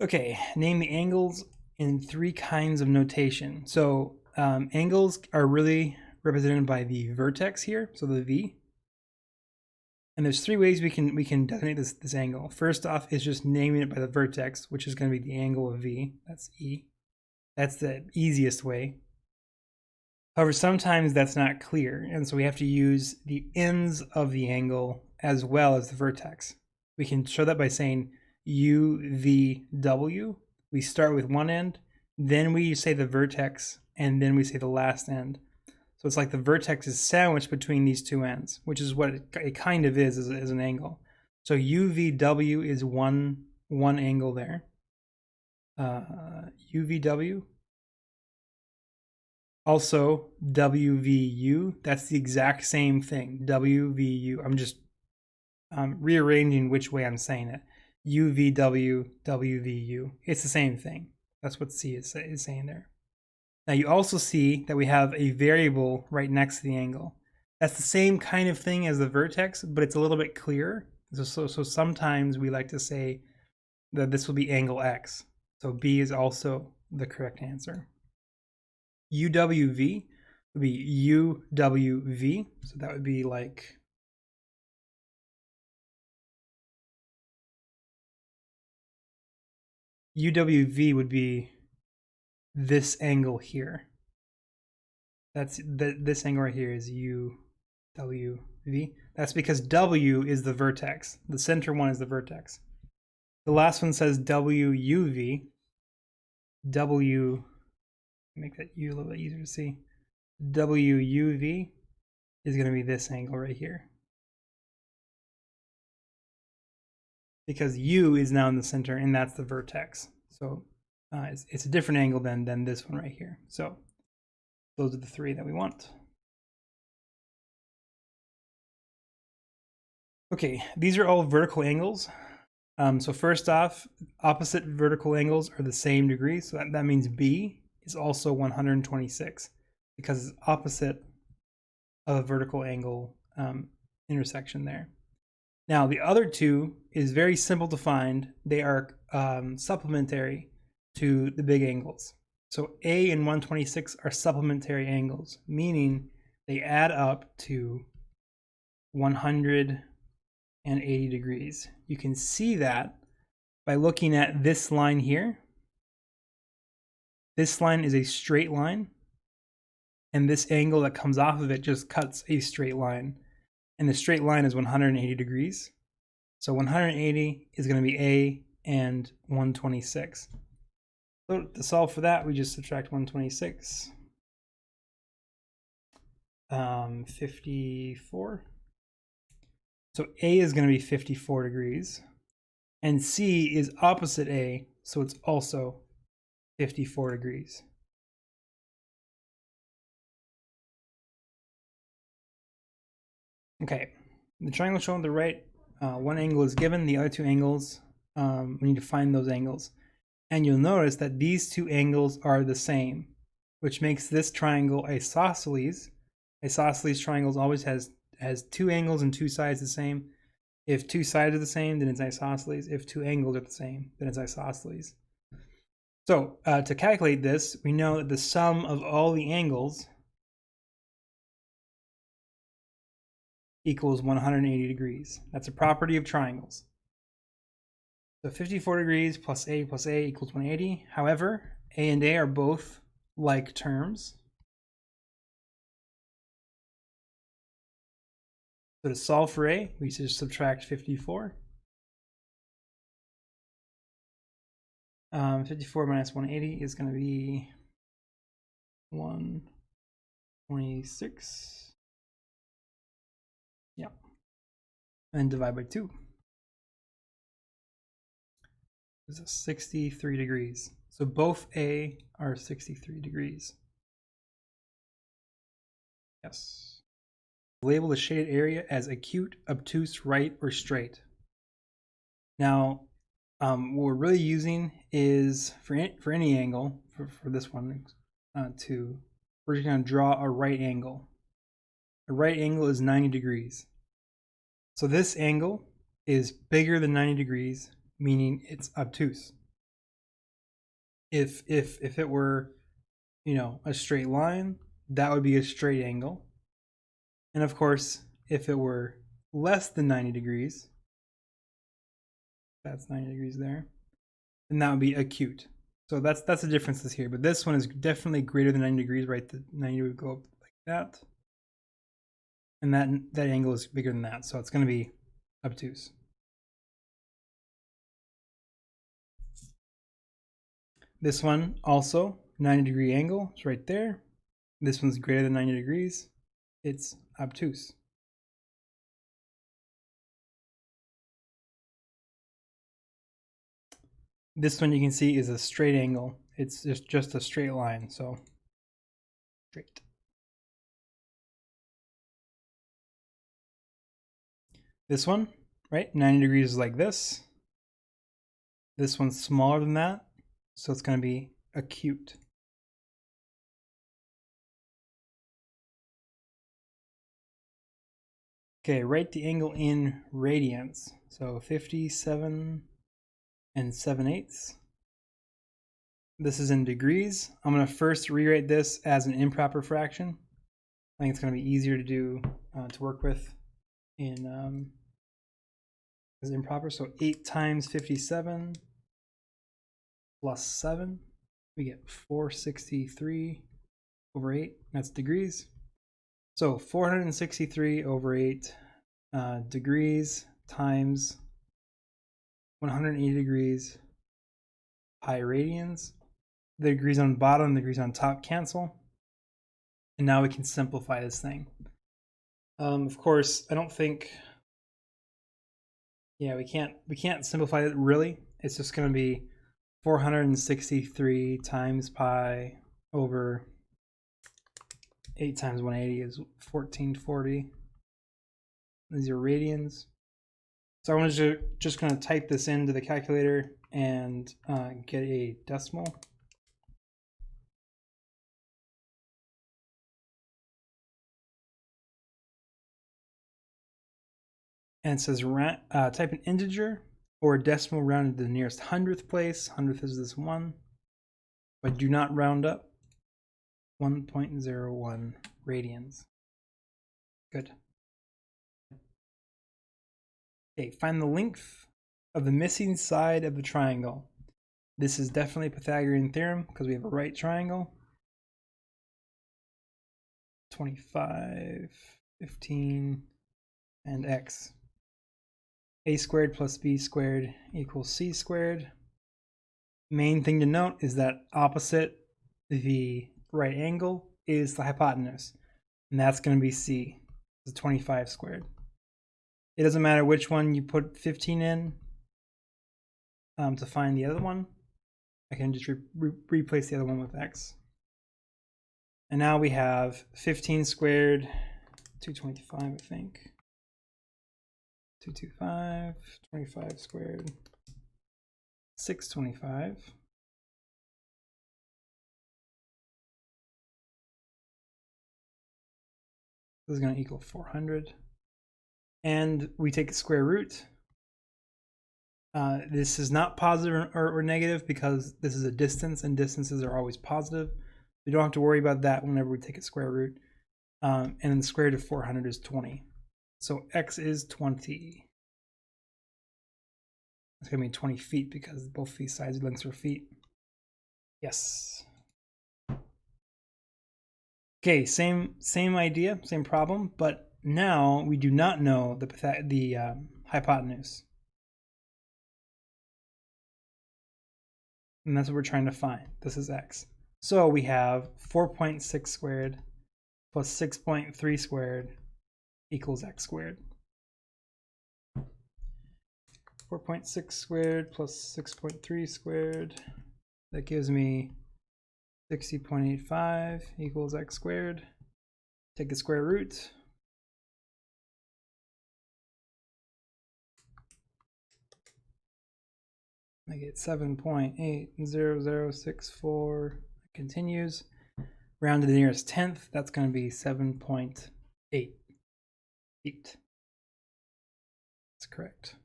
Okay, name the angles in 3 kinds of notation. So angles are really represented by the vertex here, so the V. And there's 3 ways we can designate this angle. First off is just naming it by the vertex, which is going to be the angle of V. That's E. That's the easiest way. However, sometimes that's not clear, and so we have to use the ends of the angle as well as the vertex. We can show that by saying UVW. We start with one end, then we say the vertex, and then we say the last end. So it's like the vertex is sandwiched between these 2 ends, which is what it kind of is as an angle. So UVW is one angle there. UVW. Also, WVU, that's the exact same thing. WVU, I'm just rearranging which way I'm saying it. UVW, WVU, it's the same thing. That's what C is saying there. Now you also see that we have a variable right next to the angle. That's the same kind of thing as the vertex, but it's a little bit clearer. So sometimes we like to say that this will be angle X. So B is also the correct answer. UWV would be UWV, so that would be like UWV would be this angle here. That's this angle right here is UWV. That's because W is the vertex. The center one is the vertex. The last one says WUV. W, make that U a little bit easier to see. WUV is going to be this angle right here. Because U is now in the center, and that's the vertex. So it's a different angle than this one right here. So those are the 3 that we want. Okay, these are all vertical angles. So first off, opposite vertical angles are the same degree. So that means B is also 126 because it's opposite of a vertical angle intersection there. Now, the other 2 is very simple to find. They are supplementary to the big angles. So A and 126 are supplementary angles, meaning they add up to 180 degrees. You can see that by looking at this line here. This line is a straight line, and this angle that comes off of it just cuts a straight line. And the straight line is 180 degrees. So 180 is going to be A and 126. So to solve for that, we just subtract 126. 54. So A is going to be 54 degrees. And C is opposite A, so it's also 54 degrees. Okay, the triangle shown on the right, one angle is given, the other 2 angles, we need to find those angles. And you'll notice that these 2 angles are the same, which makes this triangle isosceles. Isosceles triangles always has 2 angles and 2 sides the same. If 2 sides are the same, then it's isosceles. If 2 angles are the same, then it's isosceles. So to calculate this, we know that the sum of all the angles equals 180 degrees. That's a property of triangles. So 54 degrees plus A equals 180. However, A and A are both like terms. So to solve for A, we just subtract 54. 54 minus 180 is going to be 126. Yeah. And divide by 2. This is 63 degrees. So both A are 63 degrees. Yes. Label the shaded area as acute, obtuse, right, or straight. Now, what we're really using is for any angle, for this one, we're just going to draw a right angle. A right angle is 90 degrees. So this angle is bigger than 90 degrees, meaning it's obtuse. If it were, you know, a straight line, that would be a straight angle. And of course, if it were less than 90 degrees, that's 90 degrees there, then that would be acute. So that's the differences here. But this one is definitely greater than 90 degrees, right? The 90 would go up like that. And that angle is bigger than that. So it's going to be obtuse. This one also 90-degree angle. It's right there. This one's greater than 90 degrees. It's obtuse. This one you can see is a straight angle. It's just a straight line, so straight. This one, right? 90 degrees is like this. This one's smaller than that, so it's going to be acute. Okay, write the angle in radians. So 57 and 7/8. This is in degrees. I'm going to first rewrite this as an improper fraction. I think it's going to be easier to do, to work with in as improper. So 8 times 57 plus 7, we get 463 over 8. That's degrees. So 463 over 8 degrees times 180 degrees pi radians. The degrees on the bottom and the degrees on top cancel. And now we can simplify this thing. Of course, I don't think, yeah, we can't simplify it really. It's just going to be 463 times pi over 8 times 180 is 1440. These are radians. So I'm just going to type this into the calculator and get a decimal. And it says type an integer or a decimal rounded to the nearest hundredth place. Hundredth is this 1. But do not round up. 1.01 radians. Good. Okay, find the length of the missing side of the triangle. This is definitely a Pythagorean theorem because we have a right triangle. 25, 15, and x. A squared plus b squared equals c squared. Main thing to note is that opposite the right angle is the hypotenuse, and that's going to be c. It's 25 squared. It doesn't matter which one you put 15 in to find the other one. I can just replace the other one with x. And now we have 15 squared, 225, I think. 225, 25 squared, 625. This is going to equal 400. And we take the square root. This is not positive or negative because this is a distance, and distances are always positive. We don't have to worry about that whenever we take a square root. And then the square root of 400 is 20. So x is 20. It's going to be 20 feet because both these sides lengths are feet. Yes. Okay, same idea, same problem, but now we do not know the hypotenuse. And that's what we're trying to find. This is x. So we have 4.6 squared plus 6.3 squared equals x squared. 4.6 squared plus 6.3 squared. That gives me 60.85 equals x squared. Take the square root. I get 7.80064. Continues. Round to the nearest tenth. That's going to be 7.8 feet. That's correct.